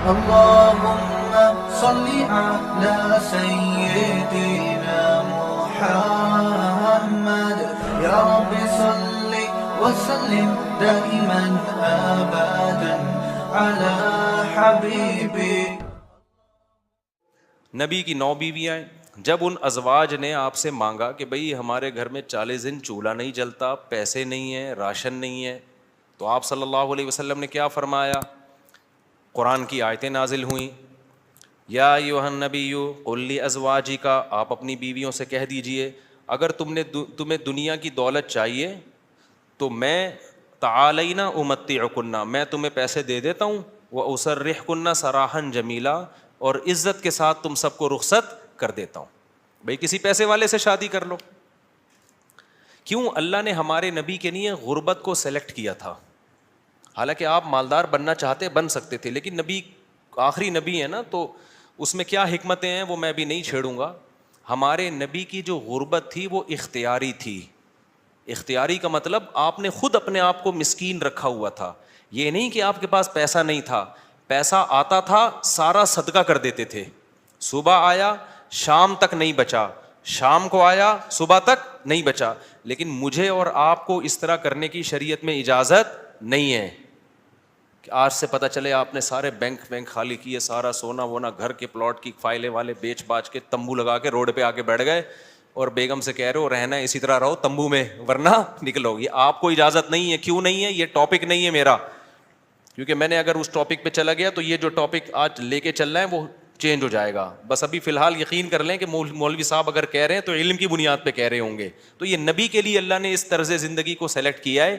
اللهم صل على سيدنا محمد يا رب صل وسلم دائما ابدا على حبيبي. نبی کی 9 بیویاں ہیں. جب ان ازواج نے آپ سے مانگا کہ بھئی ہمارے گھر میں 40 دن چولہا نہیں جلتا، پیسے نہیں ہیں، راشن نہیں ہے، تو آپ صلی اللہ علیہ وسلم نے کیا فرمایا؟ قرآن کی آیتیں نازل ہوئیں. یا ایھا النبی قل لازواجک، آپ اپنی بیویوں سے کہہ دیجئے اگر تمہیں دنیا کی دولت چاہیے تو میں تعالینا امتعکن، میں تمہیں پیسے دے دیتا ہوں، واسرحکن سراحا جمیلا، اور عزت کے ساتھ تم سب کو رخصت کر دیتا ہوں. بھئی کسی پیسے والے سے شادی کر لو. کیوں اللہ نے ہمارے نبی کے لیے غربت کو سلیکٹ کیا تھا؟ حالانکہ آپ مالدار بننا چاہتے بن سکتے تھے، لیکن نبی آخری نبی ہے نا، تو اس میں کیا حکمتیں ہیں وہ میں بھی نہیں چھیڑوں گا. ہمارے نبی کی جو غربت تھی وہ اختیاری تھی. اختیاری کا مطلب آپ نے خود اپنے آپ کو مسکین رکھا ہوا تھا. یہ نہیں کہ آپ کے پاس پیسہ نہیں تھا، پیسہ آتا تھا سارا صدقہ کر دیتے تھے. صبح آیا شام تک نہیں بچا، شام کو آیا صبح تک نہیں بچا. لیکن مجھے اور آپ کو اس طرح کرنے کی شریعت میں اجازت نہیں ہے کہ آج سے پتہ چلے آپ نے سارے بینک خالی کیے، سارا سونا وونا، گھر کے پلاٹ کی فائلیں والے بیچ باچ کے تمبو لگا کے روڈ پہ آ کے بیٹھ گئے اور بیگم سے کہہ رہے ہو رہنا ہے اسی طرح رہو تمبو میں ورنہ نکلو. یہ آپ کو اجازت نہیں ہے. کیوں نہیں ہے؟ یہ ٹاپک نہیں ہے میرا، کیونکہ میں نے اگر اس ٹاپک پہ چلا گیا تو یہ جو ٹاپک آج لے کے چل رہا ہے وہ چینج ہو جائے گا. بس ابھی فی الحال یقین کر لیں کہ مولوی صاحب اگر کہہ رہے ہیں تو علم کی بنیاد پہ کہہ رہے ہوں گے. تو یہ نبی کے لیے اللہ نے اس طرز زندگی کو سلیکٹ کیا ہے،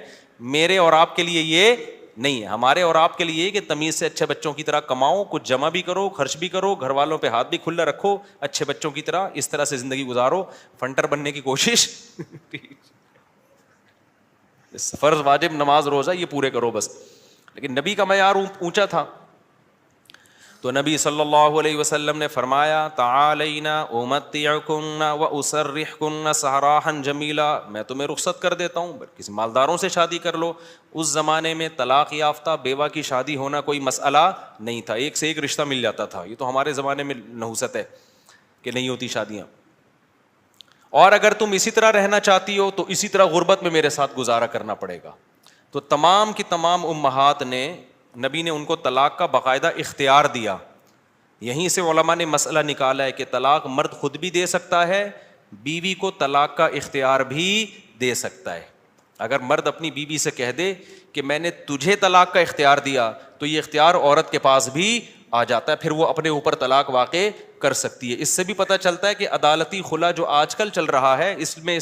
میرے اور آپ کے لیے یہ نہیں ہے. ہمارے اور آپ کے لیے کہ تمیز سے اچھے بچوں کی طرح کماؤ، کچھ جمع بھی کرو، خرچ بھی کرو، گھر والوں پہ ہاتھ بھی کھلا رکھو، اچھے بچوں کی طرح اس طرح سے زندگی گزارو. فنٹر بننے کی کوشش فرض واجب نماز روزہ یہ پورے کرو بس. لیکن نبی کا معیار اونچا تھا. تو نبی صلی اللہ علیہ وسلم نے فرمایا تعالینا امتعکن واسرحکن سراحا جمیلا، میں تمہیں رخصت کر دیتا ہوں، کسی مالداروں سے شادی کر لو. اس زمانے میں طلاق یافتہ بیوہ کی شادی ہونا کوئی مسئلہ نہیں تھا، ایک سے ایک رشتہ مل جاتا تھا. یہ تو ہمارے زمانے میں نحوست ہے کہ نہیں ہوتی شادیاں. اور اگر تم اسی طرح رہنا چاہتی ہو تو اسی طرح غربت میں میرے ساتھ گزارا کرنا پڑے گا. تو تمام کی تمام امہات نے، نبی نے ان کو طلاق کا باقاعدہ اختیار دیا. یہیں سے علماء نے مسئلہ نکالا ہے کہ طلاق مرد خود بھی دے سکتا ہے، بیوی کو طلاق کا اختیار بھی دے سکتا ہے. اگر مرد اپنی بیوی سے کہہ دے کہ میں نے تجھے طلاق کا اختیار دیا تو یہ اختیار عورت کے پاس بھی آ جاتا ہے، پھر وہ اپنے اوپر طلاق واقع کر سکتی ہے. اس سے بھی پتہ چلتا ہے کہ عدالتی خلا جو آج کل چل رہا ہے اس میں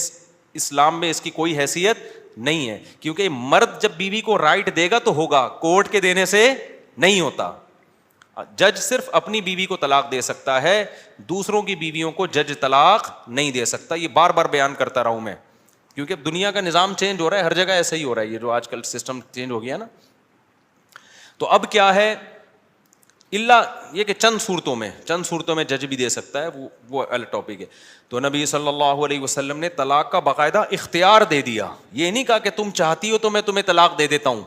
اسلام میں اس کی کوئی حیثیت نہیں ہے، کیونکہ مرد جب بیوی کو رائٹ دے گا تو ہوگا، کورٹ کے دینے سے نہیں ہوتا. جج صرف اپنی بیوی کو طلاق دے سکتا ہے، دوسروں کی بیویوں کو جج طلاق نہیں دے سکتا. یہ بار بار بیان کرتا رہا ہوں میں، کیونکہ اب دنیا کا نظام چینج ہو رہا ہے، ہر جگہ ایسا ہی ہو رہا ہے. یہ جو آج کل سسٹم چینج ہو گیا نا، تو اب کیا ہے، اللہ یہ کہ چند صورتوں میں جج بھی دے سکتا ہے، وہ الگ ٹاپک ہے. تو نبی صلی اللہ علیہ وسلم نے طلاق کا باقاعدہ اختیار دے دیا. یہ نہیں کہا کہ تم چاہتی ہو تو میں تمہیں طلاق دے دیتا ہوں،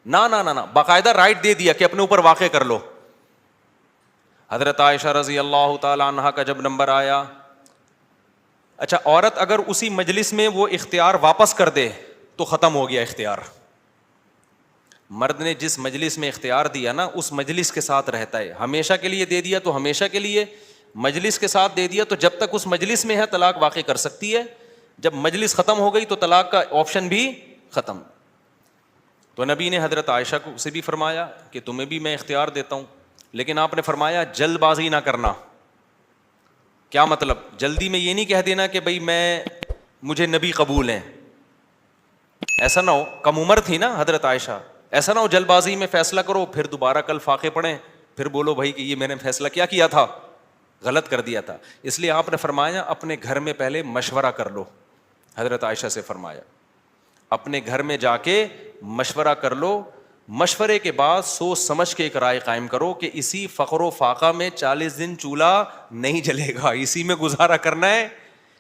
نہ، باقاعدہ رائٹ دے دیا کہ اپنے اوپر واقع کر لو. حضرت عائشہ رضی اللہ تعالی عنہا کا جب نمبر آیا، اچھا عورت اگر اسی مجلس میں وہ اختیار واپس کر دے تو ختم ہو گیا اختیار. مرد نے جس مجلس میں اختیار دیا نا اس مجلس کے ساتھ رہتا ہے. ہمیشہ کے لیے دے دیا تو ہمیشہ کے لیے، مجلس کے ساتھ دے دیا تو جب تک اس مجلس میں ہے طلاق واقع کر سکتی ہے. جب مجلس ختم ہو گئی تو طلاق کا آپشن بھی ختم. تو نبی نے حضرت عائشہ کو سے بھی فرمایا کہ تمہیں بھی میں اختیار دیتا ہوں، لیکن آپ نے فرمایا جلد بازی نہ کرنا. کیا مطلب؟ جلدی میں یہ نہیں کہہ دینا کہ بھائی مجھے نبی قبول ہیں، ایسا نہ ہو. کم عمر تھی نا حضرت عائشہ، ایسا نہ ہو جلد بازی میں فیصلہ کرو پھر دوبارہ کل فاقے پڑیں، پھر بولو بھائی کہ یہ میں نے فیصلہ کیا تھا، غلط کر دیا تھا. اس لیے آپ نے فرمایا اپنے گھر میں پہلے مشورہ کر لو. حضرت عائشہ سے فرمایا اپنے گھر میں جا کے مشورہ کر لو، مشورے کے بعد سوچ سمجھ کے ایک رائے قائم کرو کہ اسی فقر و فاقہ میں 40 دن چولہا نہیں جلے گا، اسی میں گزارا کرنا ہے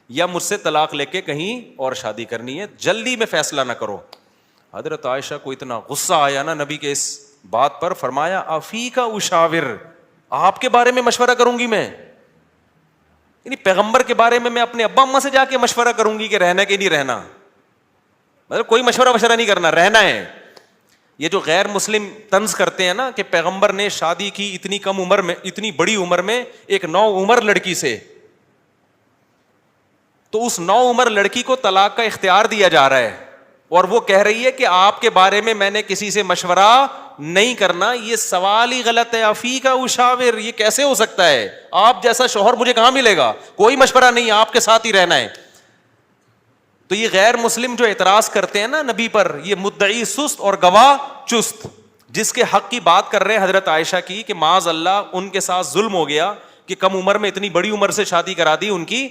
یا مجھ سے طلاق لے کے کہیں اور شادی کرنی ہے. جلدی میں فیصلہ نہ کرو. حضرت عائشہ کو اتنا غصہ آیا نا نبی کے اس بات پر فرمایا افی کا اشاور, آپ کے بارے میں مشورہ کروں گی میں, یعنی پیغمبر کے بارے میں اپنے ابا اماں سے جا کے مشورہ کروں گی کہ رہنا کہ نہیں رہنا, مطلب کوئی مشورہ نہیں کرنا, رہنا ہے. یہ جو غیر مسلم طنز کرتے ہیں نا کہ پیغمبر نے شادی کی اتنی کم عمر میں, اتنی بڑی عمر میں ایک 9 عمر لڑکی سے, تو اس 9 عمر لڑکی کو طلاق کا اختیار دیا جا رہا ہے, اور وہ کہہ رہی ہے کہ آپ کے بارے میں نے کسی سے مشورہ نہیں کرنا. یہ سوال ہی غلط ہے. افی کا اشاور, یہ کیسے ہو سکتا ہے؟ آپ جیسا شوہر مجھے کہاں ملے گا؟ کوئی مشورہ نہیں, آپ کے ساتھ ہی رہنا ہے. تو یہ غیر مسلم جو اعتراض کرتے ہیں نا نبی پر, یہ مدعی سست اور گواہ چست, جس کے حق کی بات کر رہے ہیں حضرت عائشہ کی کہ معاذ اللہ ان کے ساتھ ظلم ہو گیا کہ کم عمر میں اتنی بڑی عمر سے شادی کرا دی ان کی.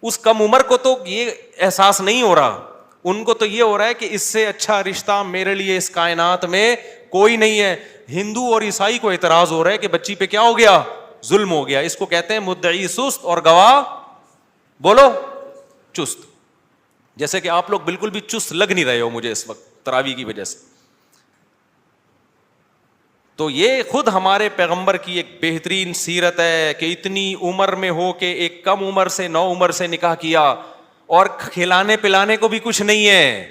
اس کم عمر کو تو یہ احساس نہیں ہو رہا, ان کو تو یہ ہو رہا ہے کہ اس سے اچھا رشتہ میرے لیے اس کائنات میں کوئی نہیں ہے. ہندو اور عیسائی کو اعتراض ہو رہا ہے کہ بچی پہ کیا ہو گیا؟ ظلم ہو گیا. اس کو کہتے ہیں مدعی سست اور گواہ بولو چست. جیسے کہ آپ لوگ بالکل بھی چست لگ نہیں رہے ہو مجھے اس وقت تراویح کی وجہ سے. تو یہ خود ہمارے پیغمبر کی ایک بہترین سیرت ہے کہ اتنی عمر میں ہو کے ایک کم عمر سے 9 عمر سے نکاح کیا, اور کھلانے پلانے کو بھی کچھ نہیں ہے,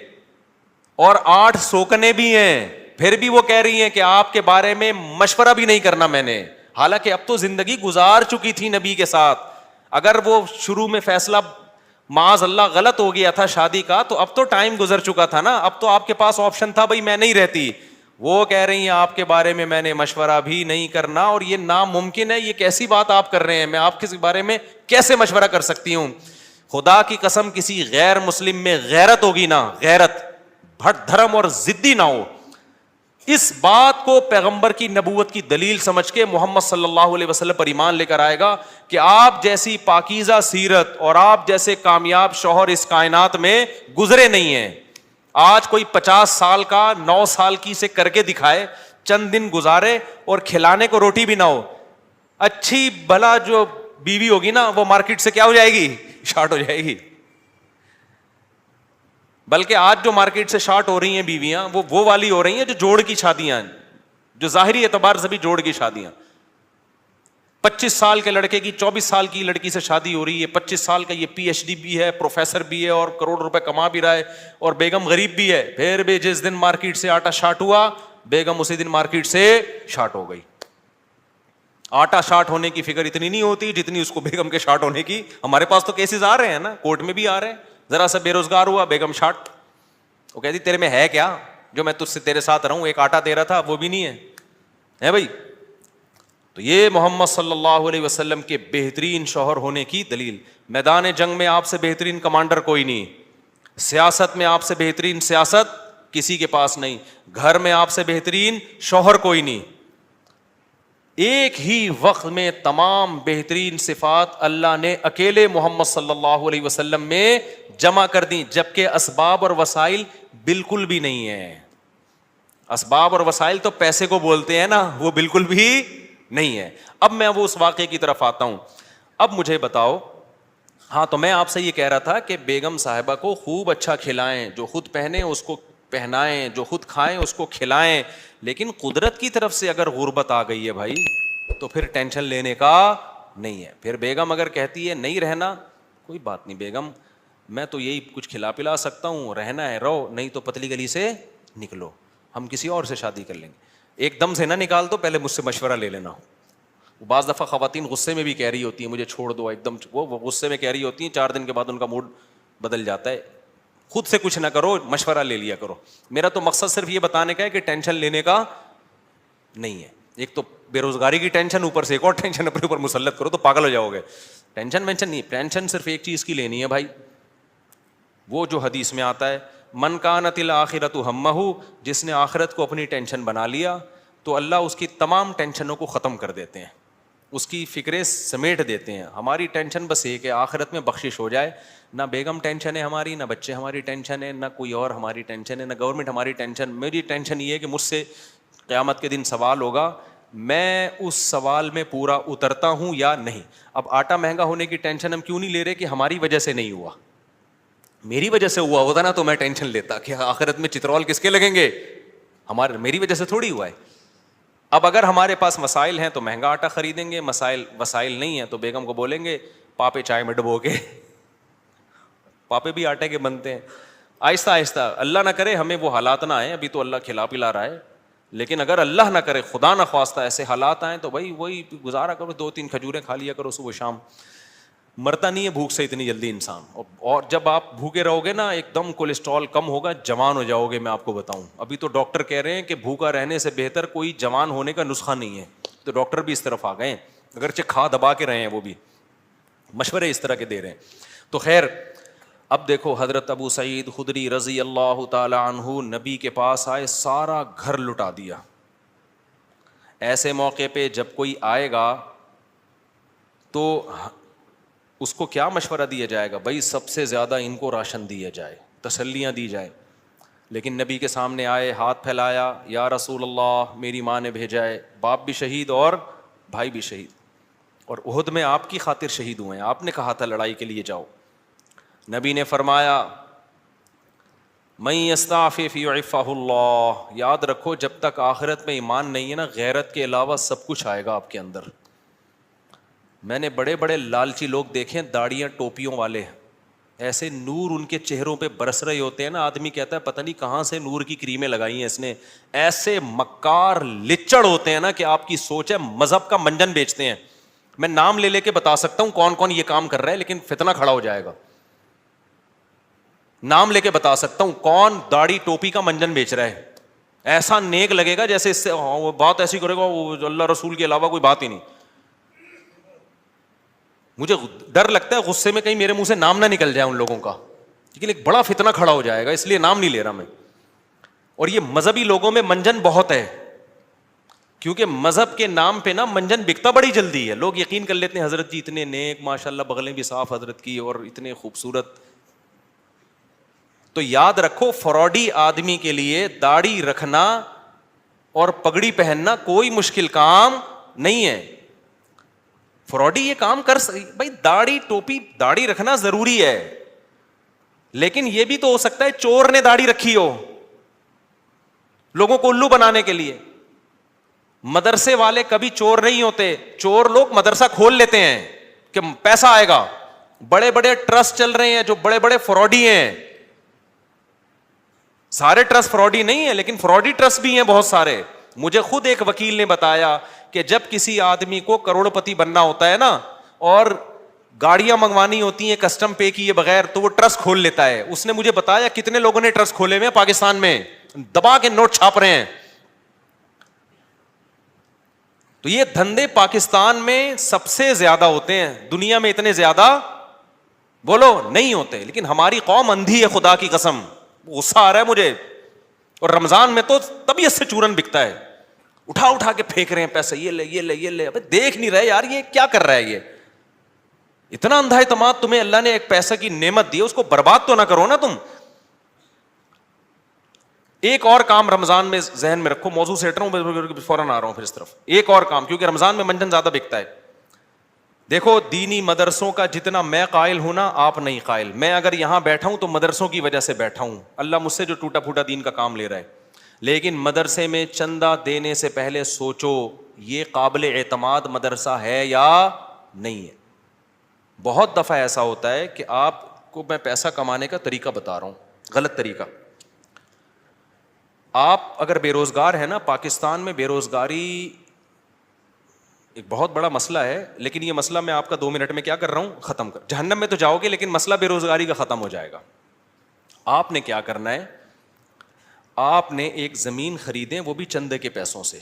اور 8 سوکنے بھی ہیں, پھر بھی وہ کہہ رہی ہیں کہ آپ کے بارے میں مشورہ بھی نہیں کرنا میں نے. حالانکہ اب تو زندگی گزار چکی تھی نبی کے ساتھ. اگر وہ شروع میں فیصلہ معاذ اللہ غلط ہو گیا تھا شادی کا, تو اب تو ٹائم گزر چکا تھا نا, اب تو آپ کے پاس آپشن تھا, بھائی میں نہیں رہتی. وہ کہہ رہی ہیں آپ کے بارے میں نے مشورہ بھی نہیں کرنا, اور یہ ناممکن ہے. یہ کیسی بات آپ کر رہے ہیں؟ میں آپ کے بارے میں کیسے مشورہ کر سکتی ہوں؟ خدا کی قسم کسی غیر مسلم میں غیرت ہوگی نا, غیرت, بھٹ دھرم اور ضدی نہ ہو, اس بات کو پیغمبر کی نبوت کی دلیل سمجھ کے محمد صلی اللہ علیہ وسلم پر ایمان لے کر آئے گا کہ آپ جیسی پاکیزہ سیرت اور آپ جیسے کامیاب شوہر اس کائنات میں گزرے نہیں ہیں. آج کوئی 50 سال کا 9 سال کی سے کر کے دکھائے, چند دن گزارے اور کھلانے کو روٹی بھی نہ ہو, اچھی بھلا جو بیوی ہوگی نا وہ مارکیٹ سے کیا ہو جائے گی؟ شارٹ ہو جائے گی. بلکہ آج جو مارکیٹ سے شارٹ ہو رہی ہیں بیویاں وہ والی ہو رہی ہیں جو جوڑ کی شادیاں, جو ظاہری اعتبار سے بھی جوڑ کی شادیاں. 25 سال کے لڑکے کی 24 سال کی لڑکی سے شادی ہو رہی ہے, 25 سال کا یہ PhD بھی ہے, پروفیسر بھی ہے, اور کروڑ روپے کما بھی رہا ہے, اور بیگم غریب بھی ہے. پھر بھی جس دن مارکیٹ سے آٹا شارٹ ہوا, بیگم اسی دن مارکیٹ سے شارٹ ہو گئی. آٹا شارٹ ہونے کی فکر اتنی نہیں ہوتی جتنی اس کو بیگم کے شارٹ ہونے کی. ہمارے پاس تو کیسز آ رہے ہیں نا, کورٹ میں بھی آ رہے ہیں. ذرا سا بے روزگار ہوا, بیگم شارٹ. وہ کہتی تیرے میں ہے کیا جو میں تجھ سے تیرے ساتھ رہوں؟ ایک آٹا دے رہا تھا وہ بھی نہیں ہے بھائی. تو یہ محمد صلی اللہ علیہ وسلم کے بہترین شوہر ہونے کی دلیل. میدان جنگ میں آپ سے بہترین کمانڈر کوئی نہیں, سیاست میں آپ سے بہترین سیاست کسی کے پاس نہیں, گھر میں آپ سے بہترین شوہر کوئی نہیں. ایک ہی وقت میں تمام بہترین صفات اللہ نے اکیلے محمد صلی اللہ علیہ وسلم میں جمع کر دی, جبکہ اسباب اور وسائل بالکل بھی نہیں ہے. اسباب اور وسائل تو پیسے کو بولتے ہیں نا, وہ بالکل بھی نہیں ہے. اب میں وہ اس واقعے کی طرف آتا ہوں. اب مجھے بتاؤ, ہاں تو میں آپ سے یہ کہہ رہا تھا کہ بیگم صاحبہ کو خوب اچھا کھلائیں, جو خود پہنے اس کو پہنائیں, جو خود کھائیں اس کو کھلائیں. لیکن قدرت کی طرف سے اگر غربت آ گئی ہے بھائی, تو پھر ٹینشن لینے کا نہیں ہے. پھر بیگم اگر کہتی ہے نہیں رہنا, کوئی بات نہیں بیگم, میں تو یہی کچھ کھلا پلا سکتا ہوں, رہنا ہے رہو, نہیں تو پتلی گلی سے نکلو, ہم کسی اور سے شادی کر لیں گے. ایک دم سے نہ نکال دو, پہلے مجھ سے مشورہ لے لینا. بعض دفعہ خواتین غصے میں بھی کہہ رہی ہوتی ہیں مجھے چھوڑ دو, ایک دم وہ غصے میں کہہ رہی ہوتی ہیں, 4 دن کے بعد ان کا موڈ بدل جاتا ہے. خود سے کچھ نہ کرو, مشورہ لے لیا کرو. میرا تو مقصد صرف یہ بتانے کا ہے کہ ٹینشن لینے کا نہیں ہے. ایک تو بے روزگاری کی ٹینشن, اوپر سے ایک اور ٹینشن اپنے اوپر مسلط کرو تو پاگل ہو جاؤ گے. ٹینشن وینشن نہیں, ٹینشن صرف ایک چیز کی لینی ہے بھائی, وہ جو حدیث میں آتا ہے من کانت الآخرۃ ہمہ, جس نے آخرت کو اپنی ٹینشن بنا لیا تو اللہ اس کی تمام ٹینشنوں کو ختم کر دیتے ہیں, اس کی فکریں سمیٹ دیتے ہیں. ہماری ٹینشن بس ایک ہے, آخرت میں بخشش ہو جائے. نہ بیگم ٹینشن ہے ہماری, نہ بچے ہماری ٹینشن ہے, نہ کوئی اور ہماری ٹینشن ہے, نہ گورنمنٹ ہماری ٹینشن. میری ٹینشن یہ ہے کہ مجھ سے قیامت کے دن سوال ہوگا, میں اس سوال میں پورا اترتا ہوں یا نہیں. اب آٹا مہنگا ہونے کی ٹینشن ہم کیوں نہیں لے رہے کہ ہماری وجہ سے نہیں ہوا, میری وجہ سے ہوا ہوتا نا تو میں ٹینشن لیتا کہ آخرت میں چترول کس کے لگیں گے, میری وجہ سے تھوڑی ہوا ہے. اب اگر ہمارے پاس وسائل ہیں تو مہنگا آٹا خریدیں گے, وسائل نہیں ہیں تو بیگم کو بولیں گے پاپے چائے میں ڈبو کے, پاپے بھی آٹے کے بنتے ہیں. آہستہ آہستہ, اللہ نہ کرے ہمیں وہ حالات نہ آئیں, ابھی تو اللہ کھلا پلا رہا ہے, لیکن اگر اللہ نہ کرے خدا نہ خواستہ ایسے حالات آئیں تو بھائی وہی گزارا کرو, 2-3 کھجوریں کھا لیا کرو صبح شام. مرتا نہیں ہے بھوک سے اتنی جلدی انسان, اور جب آپ بھوکے رہو گے نا ایک دم کولیسٹرول کم ہوگا, جوان ہو جاؤ گے. میں آپ کو بتاؤں, ابھی تو ڈاکٹر کہہ رہے ہیں کہ بھوکا رہنے سے بہتر کوئی جوان ہونے کا نسخہ نہیں ہے, تو ڈاکٹر بھی اس طرف آ گئے ہیں, اگرچہ کھا دبا کے رہے ہیں, وہ بھی مشورے اس طرح کے دے رہے ہیں. تو خیر, اب دیکھو حضرت ابو سعید خدری رضی اللہ تعالی عنہ نبی کے پاس آئے, سارا گھر لٹا دیا. ایسے موقع پہ جب کوئی آئے گا تو اس کو کیا مشورہ دیا جائے گا؟ بھائی سب سے زیادہ ان کو راشن دیا جائے, تسلیاں دی جائے. لیکن نبی کے سامنے آئے, ہاتھ پھیلایا, یا رسول اللہ میری ماں نے بھیجا ہے, باپ بھی شہید اور بھائی بھی شہید, اور احد میں آپ کی خاطر شہید ہوئے ہیں, آپ نے کہا تھا لڑائی کے لیے جاؤ. نبی نے فرمایا من یستعفف یعفہ اللہ, یاد رکھو جب تک آخرت میں ایمان نہیں ہے نا, غیرت کے علاوہ سب کچھ آئے گا آپ کے اندر. میں نے بڑے بڑے لالچی لوگ دیکھے, داڑیاں ٹوپیوں والے, ایسے نور ان کے چہروں پہ برس رہے ہوتے ہیں نا, آدمی کہتا ہے پتہ نہیں کہاں سے نور کی کریمیں لگائی ہیں اس نے. ایسے مکار لچڑ ہوتے ہیں نا کہ آپ کی سوچ ہے مذہب کا منجن بیچتے ہیں. میں نام لے کے بتا سکتا ہوں کون کون یہ کام کر رہا ہے, لیکن فتنہ کھڑا ہو جائے گا. نام لے کے بتا سکتا ہوں کون داڑھی ٹوپی کا منجن بیچ رہا ہے. ایسا نیک لگے گا جیسے اس سے وہ بات ایسی کرے گا, وہ اللہ رسول کے علاوہ کوئی بات ہی نہیں. مجھے ڈر لگتا ہے غصے میں کہیں میرے منہ سے نام نہ نکل جائے ان لوگوں کا, لیکن ایک بڑا فتنہ کھڑا ہو جائے گا, اس لیے نام نہیں لے رہا میں. اور یہ مذہبی لوگوں میں منجن بہت ہے, کیونکہ مذہب کے نام پہ نا منجن بکتا بڑی جلدی ہے. لوگ یقین کر لیتے ہیں حضرت جی اتنے نیک, ماشاءاللہ بغلیں بھی صاف حضرت کی, اور اتنے خوبصورت. تو یاد رکھو فراڈی آدمی کے لیے داڑھی رکھنا اور پگڑی پہننا کوئی مشکل کام نہیں ہے. فراڈی یہ کام کر بھائی داڑھی ٹوپی داڑھی رکھنا ضروری ہے, لیکن یہ بھی تو ہو سکتا ہے چور نے داڑھی رکھی ہو لوگوں کو الو بنانے کے لیے. مدرسے والے کبھی چور نہیں ہوتے, چور لوگ مدرسہ کھول لیتے ہیں کہ پیسہ آئے گا. بڑے بڑے ٹرسٹ چل رہے ہیں جو بڑے بڑے فراڈی ہیں, سارے ٹرسٹ فراڈی نہیں ہیں لیکن فراڈی ٹرسٹ بھی ہیں بہت سارے. مجھے خود ایک وکیل نے بتایا کہ جب کسی آدمی کو کروڑ پتی بننا ہوتا ہے نا, اور گاڑیاں منگوانی ہوتی ہیں کسٹم پے کیے بغیر, تو وہ ٹرسٹ کھول لیتا ہے. اس نے مجھے بتایا کتنے لوگوں نے ٹرسٹ کھولے ہوئے پاکستان میں, دبا کے نوٹ چھاپ رہے ہیں. تو یہ دھندے پاکستان میں سب سے زیادہ ہوتے ہیں, دنیا میں اتنے زیادہ بولو نہیں ہوتے. لیکن ہماری قوم اندھی ہے خدا کی قسم, غصہ آ رہا ہے مجھے. اور رمضان میں تو طبیعت سے چورن بکتا ہے, اٹھا اٹھا کے پھینک رہے ہیں پیسے, یہ لے یہ لے یہ لے. ابے دیکھ نہیں رہے یار یہ کیا کر رہا ہے, یہ اتنا اندھا اعتماد. تمہیں اللہ نے ایک پیسے کی نعمت دی, اس کو برباد تو نہ کرو نا تم. ایک اور کام رمضان میں ذہن میں رکھو, موضوع سے ہٹ رہا ہوں فوراً آ رہا ہوں پھر اس طرف. ایک اور کام, کیونکہ رمضان میں منجن زیادہ بکتا ہے. دیکھو دینی مدرسوں کا جتنا میں قائل ہوں نا آپ نہیں قائل. میں اگر یہاں بیٹھا ہوں تو مدرسوں کی وجہ سے بیٹھا ہوں, اللہ مجھ سے جو ٹوٹا پھوٹا دین کا کام لے رہا ہے. لیکن مدرسے میں چندہ دینے سے پہلے سوچو یہ قابل اعتماد مدرسہ ہے یا نہیں ہے. بہت دفعہ ایسا ہوتا ہے کہ آپ کو میں پیسہ کمانے کا طریقہ بتا رہا ہوں, غلط طریقہ. آپ اگر بے روزگار ہیں نا, پاکستان میں بے روزگاری ایک بہت بڑا مسئلہ ہے, لیکن یہ مسئلہ میں آپ کا 2 منٹ میں کیا کر رہا ہوں, ختم کر. جہنم میں تو جاؤ گے لیکن مسئلہ بے روزگاری کا ختم ہو جائے گا. آپ نے کیا کرنا ہے, آپ نے ایک زمین خریدیں, وہ بھی چندے کے پیسوں سے.